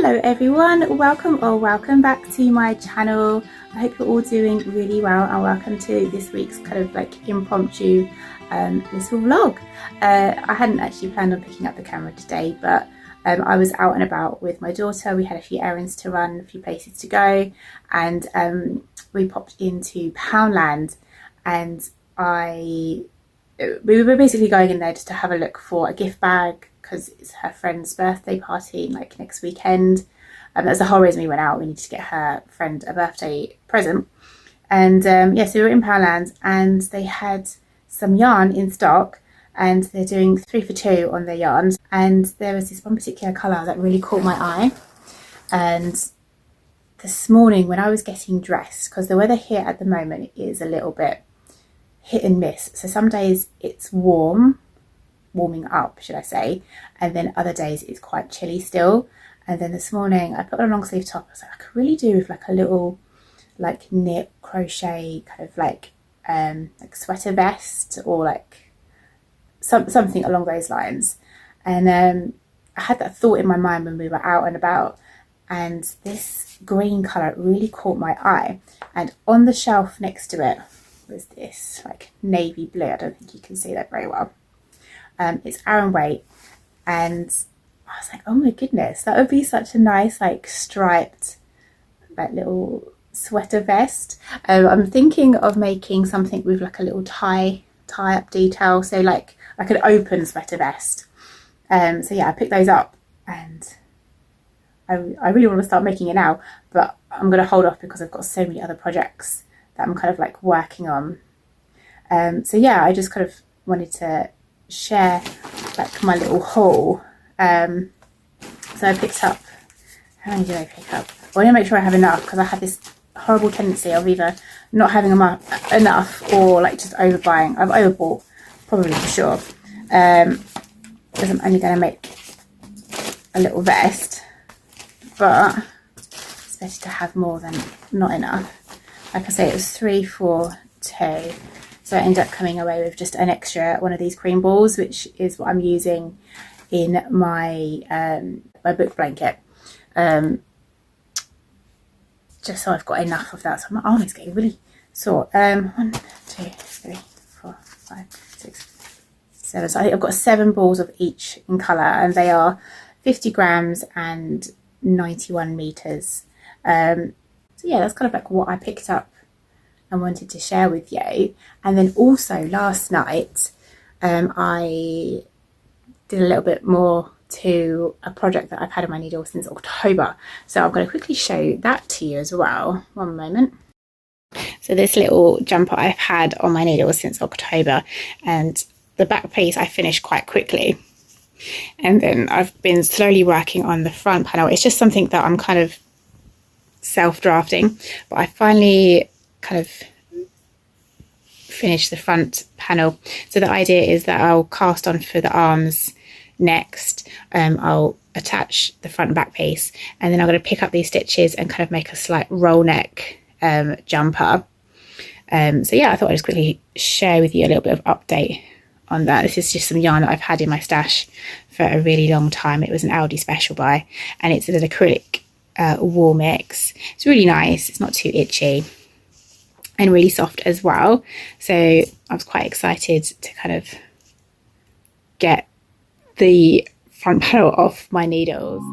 Hello everyone, welcome back to my channel. I hope you're all doing really well, and welcome to this week's kind of like impromptu little vlog. I hadn't actually planned on picking up the camera today, but I was out and about with my daughter. We had a few errands to run, a few places to go, and we popped into Poundland, and we were basically going in there just to have a look for a gift bag, because it's her friend's birthday party like next weekend. That's the whole reason we went out. We needed to get her friend a birthday present. And yeah, so we were in Poundland, and they had some yarn in stock, and they're doing 3 for 2 on their yarns. And there was this one particular colour that really caught my eye. And this morning when I was getting dressed, because the weather here at the moment is a little bit hit and miss. So some days it's warming up, should I say, and then other days it's quite chilly still. And then this morning I put on a long sleeve top. I was like, I could really do with like a little like knit crochet kind of like sweater vest, or like something along those lines. And I had that thought in my mind when we were out and about, and this green colour really caught my eye. And on the shelf next to it was this like navy blue. I don't think you can see that very well. It's Aran weight, and I was like, oh my goodness, that would be such a nice like striped like little sweater vest. I'm thinking of making something with like a little tie up detail, so like an open sweater vest. So yeah, I picked those up, and I really want to start making it now, but I'm going to hold off because I've got so many other projects that I'm kind of like working on. So yeah, I just kind of wanted to share like my little haul. So I picked up, how many did I pick up? I want to make sure I have enough, because I have this horrible tendency of either not having enough or like just overbuying. I've overbought, probably for sure, because I'm only going to make a little vest, but it's better to have more than not enough. Like I say, it was 3 for 2. So I ended up coming away with just an extra one of these cream balls, which is what I'm using in my my book blanket. Just so I've got enough of that. So my arm is getting really sore. 1, 2, 3, 4, 5, 6, 7. So I think I've got 7 balls of each in colour, and they are 50 grams and 91 meters. So yeah, that's kind of like what I picked up and wanted to share with you. And then also last night I did a little bit more to a project that I've had on my needle since October, so I'm going to quickly show that to you as well. One moment. So this little jumper I've had on my needle since October, and the back piece I finished quite quickly, and then I've been slowly working on the front panel. It's just something that I'm kind of self-drafting, but I finally kind of finish the front panel. So the idea is that I'll cast on for the arms next. I'll attach the front and back piece, and then I'm going to pick up these stitches and kind of make a slight roll neck jumper. So yeah, I thought I'd just quickly share with you a little bit of update on that. This is just some yarn that I've had in my stash for a really long time. It was an Aldi special buy, and it's an acrylic wool mix. It's really nice. It's not too itchy, and really soft as well. So I was quite excited to kind of get the front panel off my needles.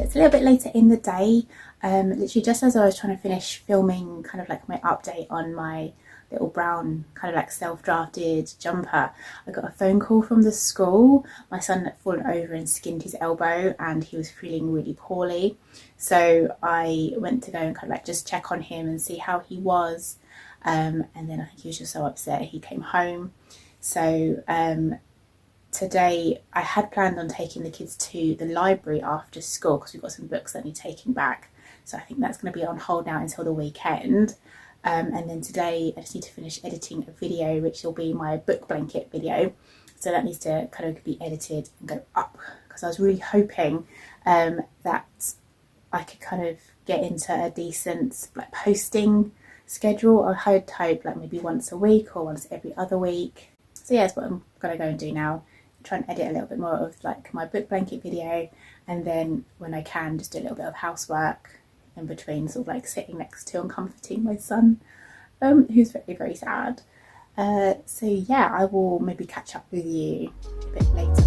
A little bit later in the day, literally just as I was trying to finish filming kind of like my update on my little brown kind of like self-drafted jumper, I got a phone call from the school. My son had fallen over and skinned his elbow, and he was feeling really poorly, so I went to go and kind of like just check on him and see how he was, and then I think he was just so upset he came home. So today I had planned on taking the kids to the library after school, because we've got some books that need taking back, so I think that's going to be on hold now until the weekend. And then today I just need to finish editing a video, which will be my book blanket video. So that needs to kind of be edited and go up, because I was really hoping that I could kind of get into a decent like posting schedule. I had hoped like maybe once a week or once every other week. So yeah, that's what I'm gonna go and do now. Try and edit a little bit more of like my book blanket video, and then when I can just do a little bit of housework in between, sort of like sitting next to and comforting my son, who's very, very sad. So yeah, I will maybe catch up with you a bit later.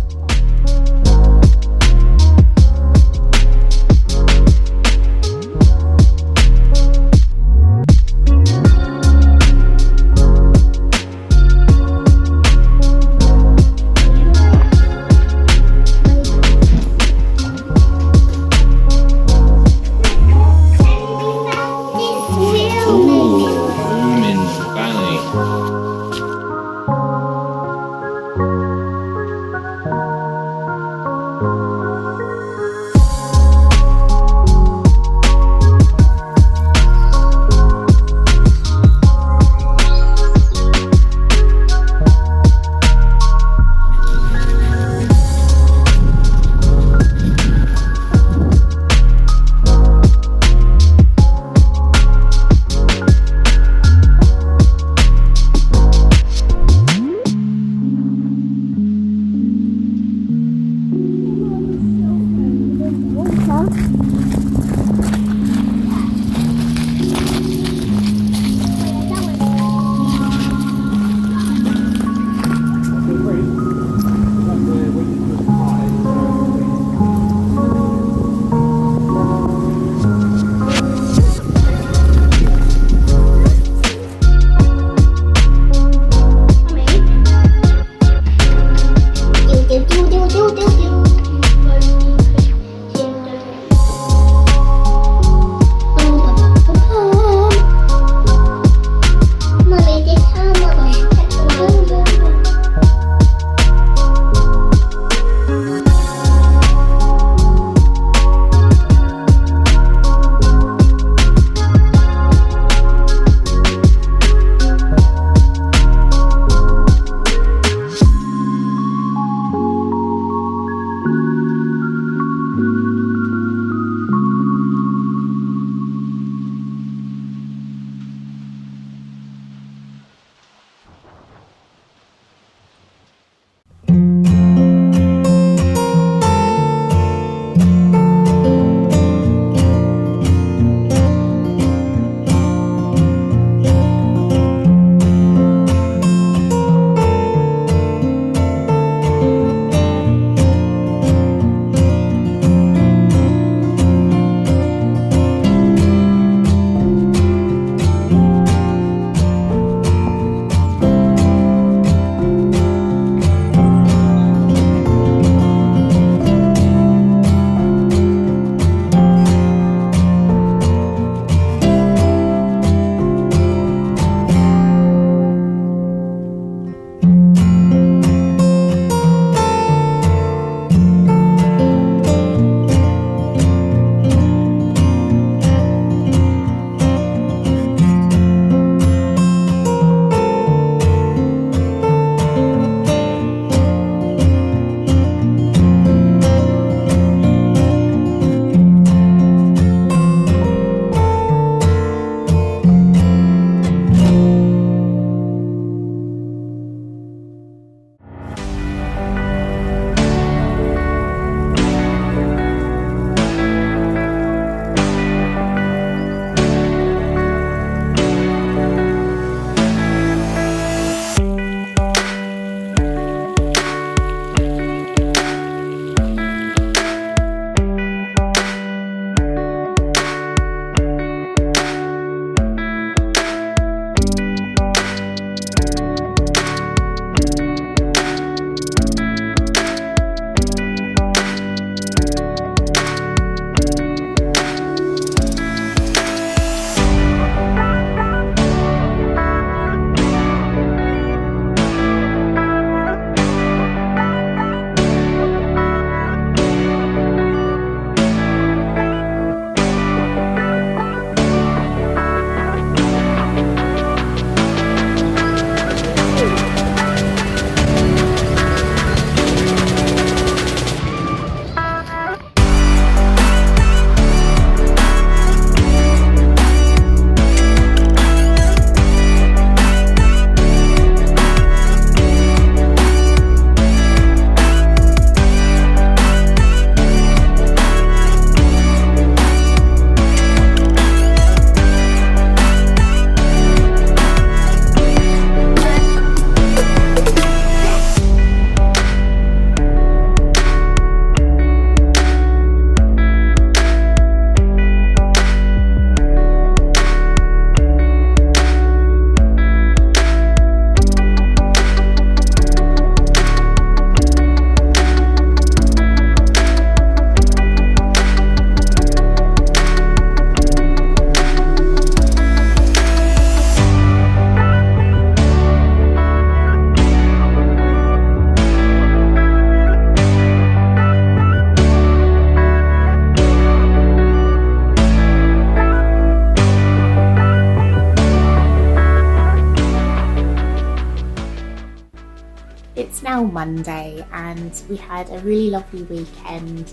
on Monday and we had a really lovely weekend.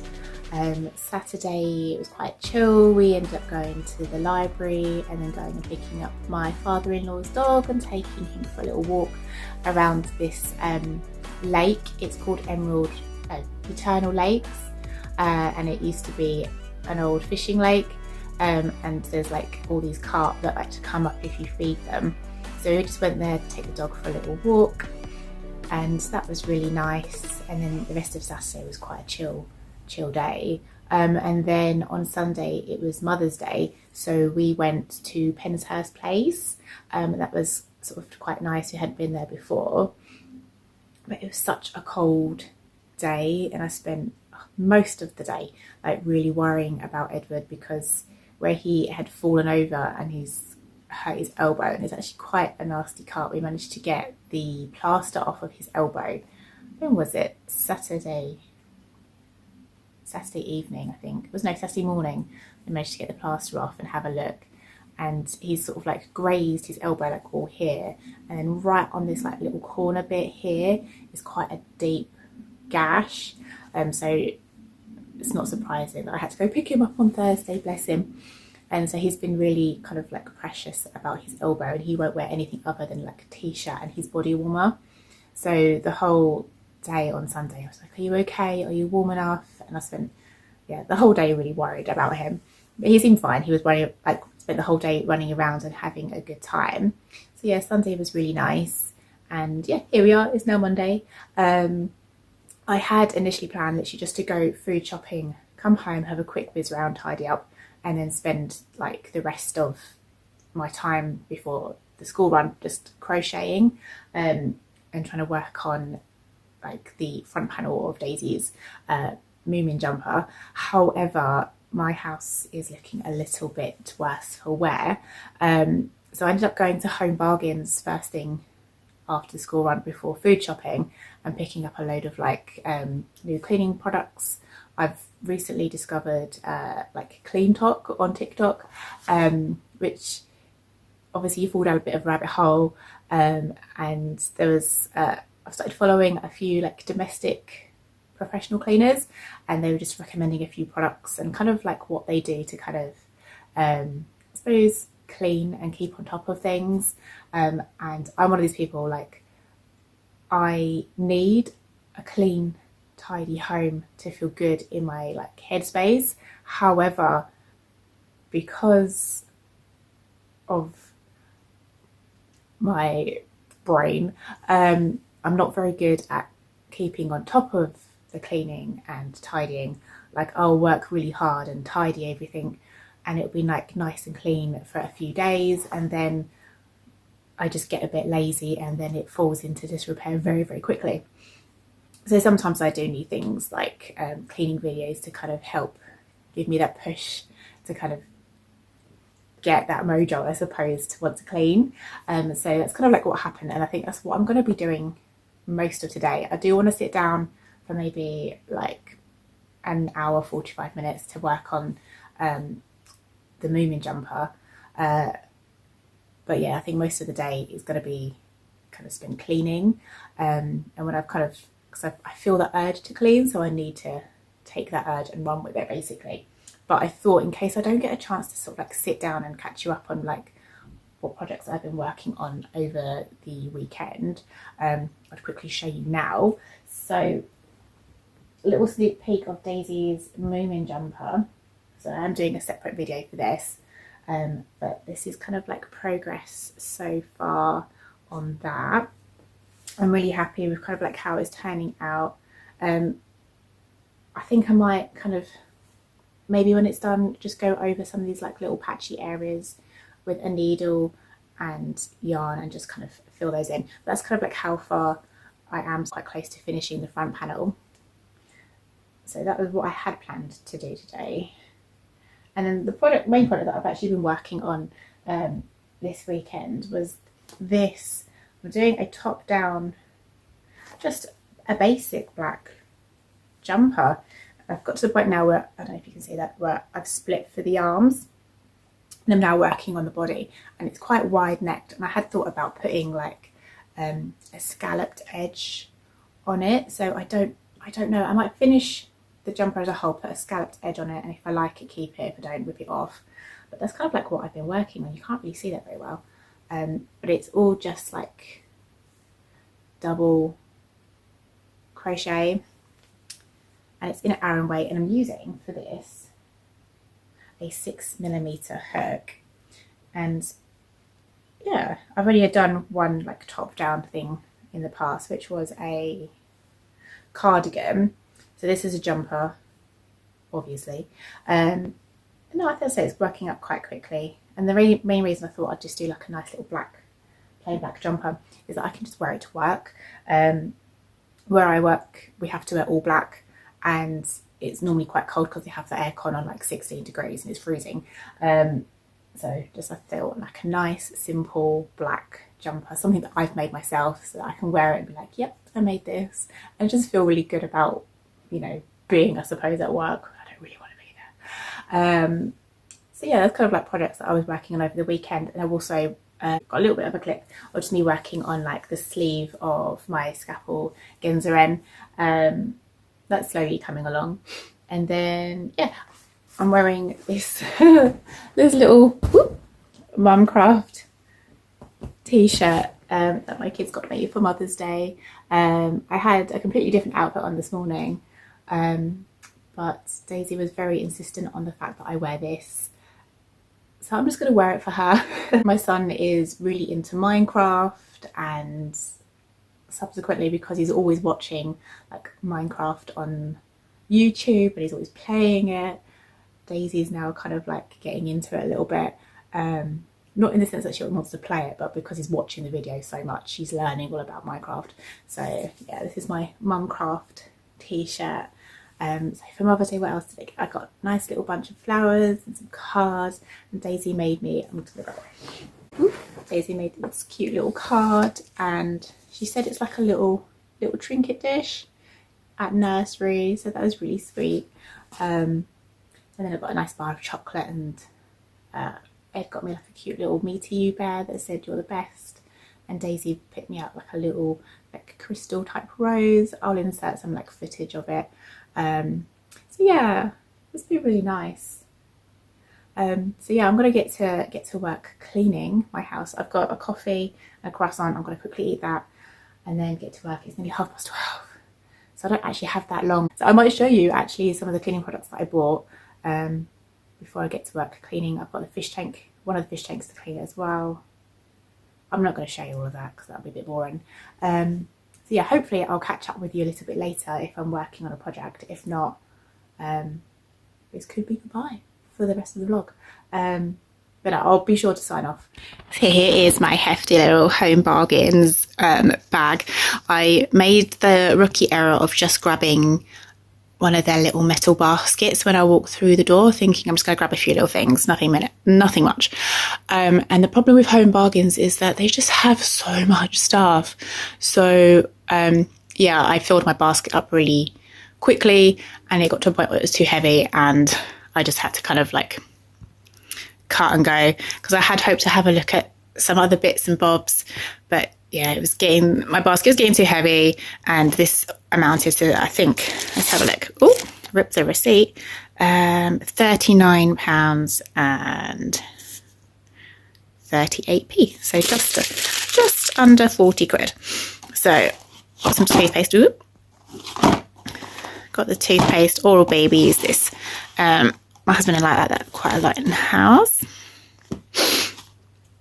Saturday it was quite chill. We ended up going to the library and then going and picking up my father-in-law's dog and taking him for a little walk around this lake. It's called Eternal Lakes, and it used to be an old fishing lake, and there's like all these carp that like to come up if you feed them. So we just went there to take the dog for a little walk, and that was really nice. And then the rest of Saturday was quite a chill day. And then on Sunday it was Mother's Day, so we went to Penshurst Place. That was sort of quite nice. We hadn't been there before, but it was such a cold day, and I spent most of the day like really worrying about Edward, because where he had fallen over and he's hurt his elbow, and it's actually quite a nasty cut. We managed to get the plaster off of his elbow. When was it? Saturday evening, I think. It was Saturday morning. We managed to get the plaster off and have a look, and he's sort of like grazed his elbow like all here, and then right on this like little corner bit here is quite a deep gash. So it's not surprising that I had to go pick him up on Thursday, bless him. And so he's been really kind of like precious about his elbow, and he won't wear anything other than like a t-shirt and his body warmer. So the whole day on Sunday I was like, are you okay? Are you warm enough? And I spent the whole day really worried about him. But he seemed fine. He was spent the whole day running around and having a good time. So yeah, Sunday was really nice. And yeah, here we are. It's now Monday. I had initially planned literally just to go food shopping, come home, have a quick whiz round, tidy up, and then spend like the rest of my time before the school run just crocheting and trying to work on like the front panel of Daisy's Moomin jumper. However, my house is looking a little bit worse for wear, so I ended up going to Home Bargains first thing after the school run before food shopping and picking up a load of like new cleaning products. I've recently discovered like Clean Talk on TikTok, which obviously you fall down a bit of a rabbit hole, and there was I've started following a few like domestic professional cleaners, and they were just recommending a few products and kind of like what they do to kind of I suppose clean and keep on top of things. And I'm one of these people, like I need a clean, tidy home to feel good in my like headspace. However, because of my brain, I'm not very good at keeping on top of the cleaning and tidying. Like I'll work really hard and tidy everything, and it'll be like nice and clean for a few days, and then I just get a bit lazy and then it falls into disrepair very, very quickly. So sometimes I do need things like cleaning videos to kind of help give me that push to kind of get that mojo, I suppose, to want to clean. So that's kind of like what happened, and I think that's what I'm going to be doing most of today. I do want to sit down for maybe like an hour, 45 minutes to work on the Moomin jumper. But yeah, I think most of the day is going to be kind of spent cleaning. And when I've kind of, because I feel the urge to clean, so I need to take that urge and run with it basically. But I thought in case I don't get a chance to sort of like sit down and catch you up on like what projects I've been working on over the weekend, I'd quickly show you now. So a little sneak peek of Daisy's Moomin jumper. So I'm doing a separate video for this, but this is kind of like progress so far on that. I'm really happy with kind of like how it's turning out. I think I might kind of, maybe when it's done, just go over some of these like little patchy areas with a needle and yarn and just kind of fill those in. But that's kind of like how far I am, quite close to finishing the front panel. So that was what I had planned to do today. And then the main product that I've actually been working on this weekend was this. I'm doing a top down, just a basic black jumper. I've got to the point now where, I don't know if you can see that, where I've split for the arms and I'm now working on the body, and it's quite wide necked, and I had thought about putting like a scalloped edge on it, so I don't know. I might finish the jumper as a whole, put a scalloped edge on it, and if I like it, keep it. If I don't, rip it off. But that's kind of like what I've been working on. You can't really see that very well, but it's all just like double crochet, and it's in an Aran weight, and I'm using for this a 6mm hook. And yeah, I've already done one like top down thing in the past, which was a cardigan. So this is a jumper, obviously. No, I think so. It's working up quite quickly. And the main reason I thought I'd just do like a nice little plain black jumper is that I can just wear it to work. Where I work, we have to wear all black, and it's normally quite cold because they have the aircon on like 16 degrees and it's freezing. So just I thought like a nice simple black jumper, something that I've made myself, so that I can wear it and be like, yep, I made this, and just feel really good about, you know, being, I suppose, at work. I don't really want to be there. So yeah, that's kind of like projects that I was working on over the weekend. And I've also got a little bit of a clip of just me working on like the sleeve of my Scapple Genza N. That's slowly coming along. And then yeah, I'm wearing this this little Mumcraft t-shirt that my kids got me for Mother's Day. I had a completely different outfit on this morning, but Daisy was very insistent on the fact that I wear this, so I'm just going to wear it for her. My son is really into Minecraft, and subsequently, because he's always watching like Minecraft on YouTube and he's always playing it, Daisy's now kind of like getting into it a little bit. Not in the sense that she wants to play it, but because he's watching the video so much, she's learning all about Minecraft. So yeah, this is my Mumcraft t-shirt. So for Mother's Day, what else did I get? I got a nice little bunch of flowers and some cards, and Daisy made me, I'm just gonna go. Daisy made this cute little card, and she said it's like a little trinket dish at nursery, so that was really sweet. And then I got a nice bar of chocolate, and Ed got me like a cute little Me To You bear that said you're the best, and Daisy picked me up like a little like crystal type rose. I'll insert some like footage of it. So yeah, it's been really nice. So yeah, I'm gonna get to work cleaning my house. I've got a coffee and a croissant. I'm gonna quickly eat that and then get to work. It's nearly 12:30, so I don't actually have that long. So I might show you actually some of the cleaning products that I bought before I get to work cleaning. I've got the fish tank, one of the fish tanks to clean as well. I'm not going to show you all of that because that'll be a bit boring. So yeah, hopefully I'll catch up with you a little bit later if I'm working on a project. If not, this could be goodbye for the rest of the vlog. But I'll be sure to sign off. So here is my hefty little Home Bargains bag. I made the rookie error of just grabbing one of their little metal baskets when I walked through the door, thinking I'm just going to grab a few little things, nothing much. And the problem with Home Bargains is that they just have so much stuff. So yeah, I filled my basket up really quickly, and it got to a point where it was too heavy, and I just had to kind of like cut and go, because I had hoped to have a look at some other bits and bobs, but yeah, my basket was getting too heavy, and this amounted to, I think, let's have a look. Oh, rip the receipt. £39 and 38p. So just under 40 quid. So got some toothpaste. Ooh. Got the toothpaste, Oral-B. Use this. My husband and I like that quite a lot in the house.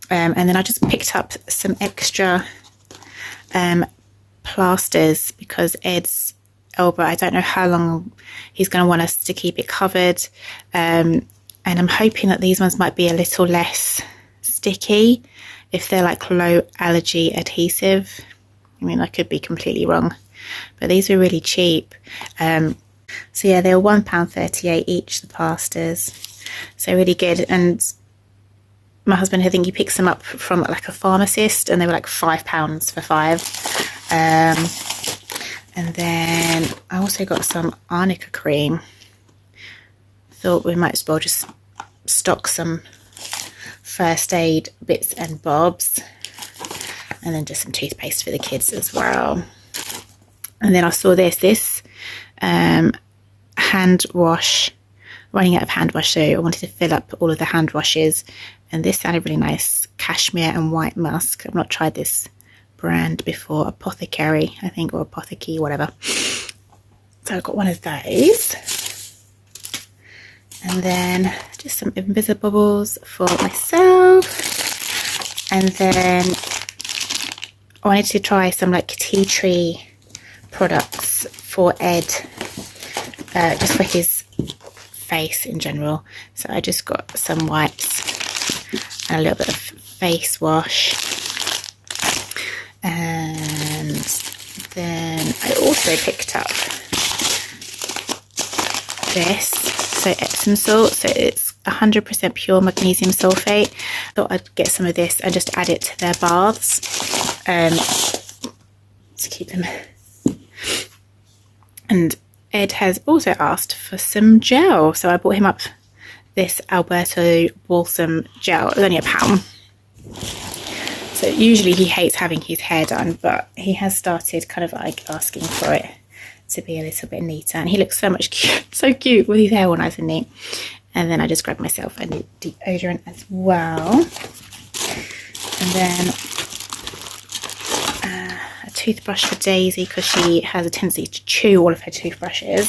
And then I just picked up some extra plasters, because Ed's elbow, I don't know how long he's going to want us to keep it covered. And I'm hoping that these ones might be a little less sticky if they're like low allergy adhesive. I mean, I could be completely wrong, but these were really cheap. So yeah, they were £1.38 each, the plasters. So really good. And my husband, I think he picks them up from like a pharmacist, and they were like £5 for 5. And then I also got some arnica cream. Thought we might as well just stock some first aid bits and bobs, and then just some toothpaste for the kids as well. And then I saw this hand wash, running out of hand wash, so I wanted to fill up all of the hand washes, and this sounded really nice, cashmere and white musk. I've not tried this brand before, Apothecary I think, or Apothecary, whatever. So I got one of those, and then just some Invisibobbles for myself, and then I wanted to try some like tea tree products for Ed, just for his face in general. So I just got some wipes and a little bit of face wash, and then I also picked up this, so Epsom salt, so it's 100% pure magnesium sulfate. Thought I'd get some of this and just add it to their baths to keep them. And Ed has also asked for some gel, so I bought him up this Alberto Wholesome gel. It was only £1. So usually he hates having his hair done, but he has started kind of like asking for it to be a little bit neater, and he looks so cute with his hair all nice and neat. And then I just grabbed myself a new deodorant as well, and then a toothbrush for Daisy, because she has a tendency to chew all of her toothbrushes.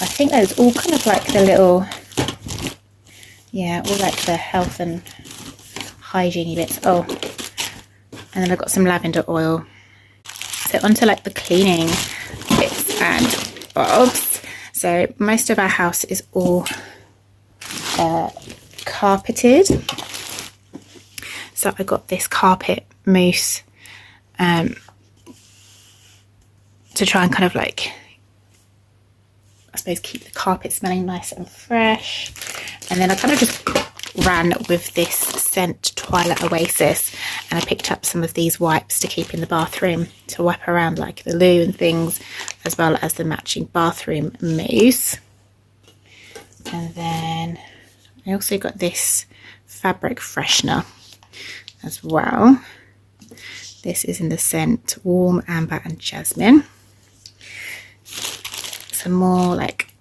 I think those all kind of like the little, yeah, all like the health and hygiene bits. Oh, and then I've got some lavender oil. So onto like the cleaning bits and bobs. So most of our house is all carpeted. So I got this carpet mousse to try and kind of like, I suppose, keep the carpet smelling nice and fresh. And then I kind of just ran with this scent Twilight Oasis, and I picked up some of these wipes to keep in the bathroom to wipe around like the loo and things, as well as the matching bathroom mousse. And then I also got this fabric freshener as well. This is in the scent Warm Amber and Jasmine. Some more like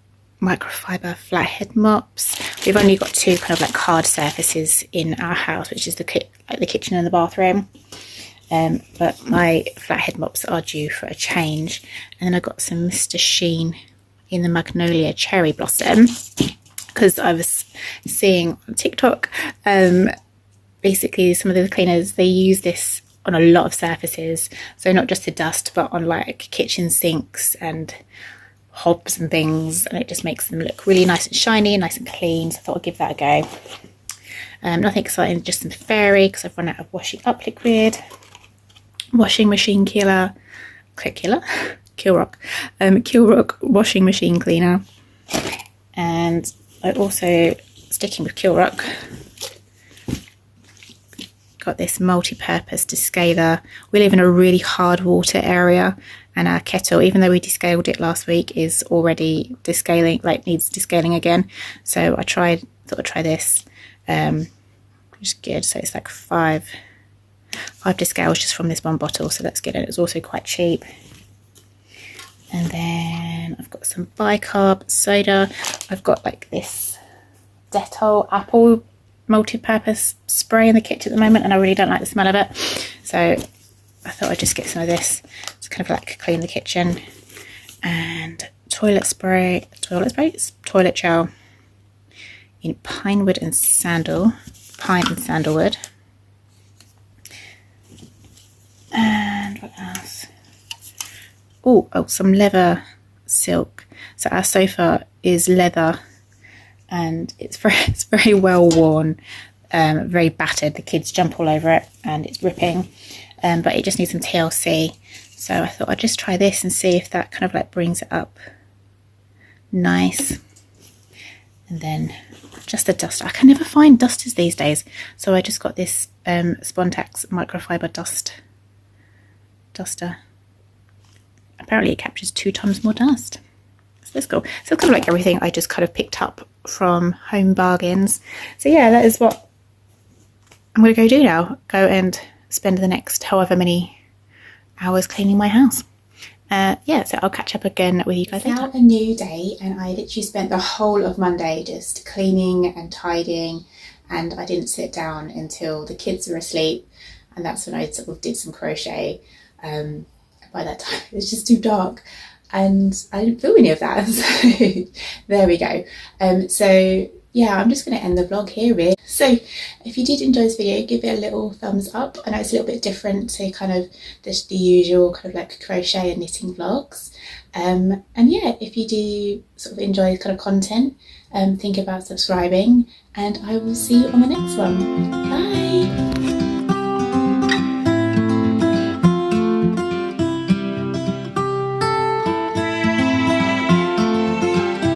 microfiber flathead mops. We've only got two kind of like hard surfaces in our house, which is the kitchen and the bathroom. But my flathead mops are due for a change. And then I got some Mr. Sheen in the Magnolia Cherry Blossom, because I was seeing on TikTok, basically some of the cleaners, they use this on a lot of surfaces, so not just to dust, but on like kitchen sinks and hobs and things, and it just makes them look really nice and shiny and nice and clean. So I thought I'd give that a go. Nothing exciting, just some fairy, because I've run out of washing up liquid. Washing machine Kilrock washing machine cleaner. And I also, sticking with Kilrock, got this multi-purpose descaler. We live in a really hard water area, and our kettle, even though we descaled it last week, is already descaling, like needs descaling again. So I thought I'd try this, which is good. So it's like five descales just from this one bottle, so that's good. And it's also quite cheap. And then I've got some bicarb soda. I've got like this Dettol apple multi-purpose spray in the kitchen at the moment, and I really don't like the smell of it, so I thought I'd just get some of this to kind of like clean the kitchen. And toilet gel in pine and sandalwood. And what else? Oh, some leather silk. So our sofa is leather, and it's very well worn, very battered. The kids jump all over it and it's ripping, but it just needs some TLC. So I thought I'd just try this and see if that kind of like brings it up nice. And then just a duster. I can never find dusters these days, so I just got this Spontax microfiber duster. Apparently it captures 2 times more dust. So that's cool. So kind of like everything I just kind of picked up from Home Bargains. So yeah, that is what I'm going to go do now. Go and spend the next however many hours cleaning my house. yeah, so I'll catch up again with you guys later. Now a new day, and I literally spent the whole of Monday just cleaning and tidying, and I didn't sit down until the kids were asleep, and that's when I sort of did some crochet. By that time it was just too dark and I didn't film any of that, so there we go. So yeah, I'm just going to end the vlog here really. So if you did enjoy this video, give it a little thumbs up. I know it's a little bit different to kind of the usual kind of like crochet and knitting vlogs, and yeah, if you do sort of enjoy this kind of content, think about subscribing, and I will see you on the next one. Bye.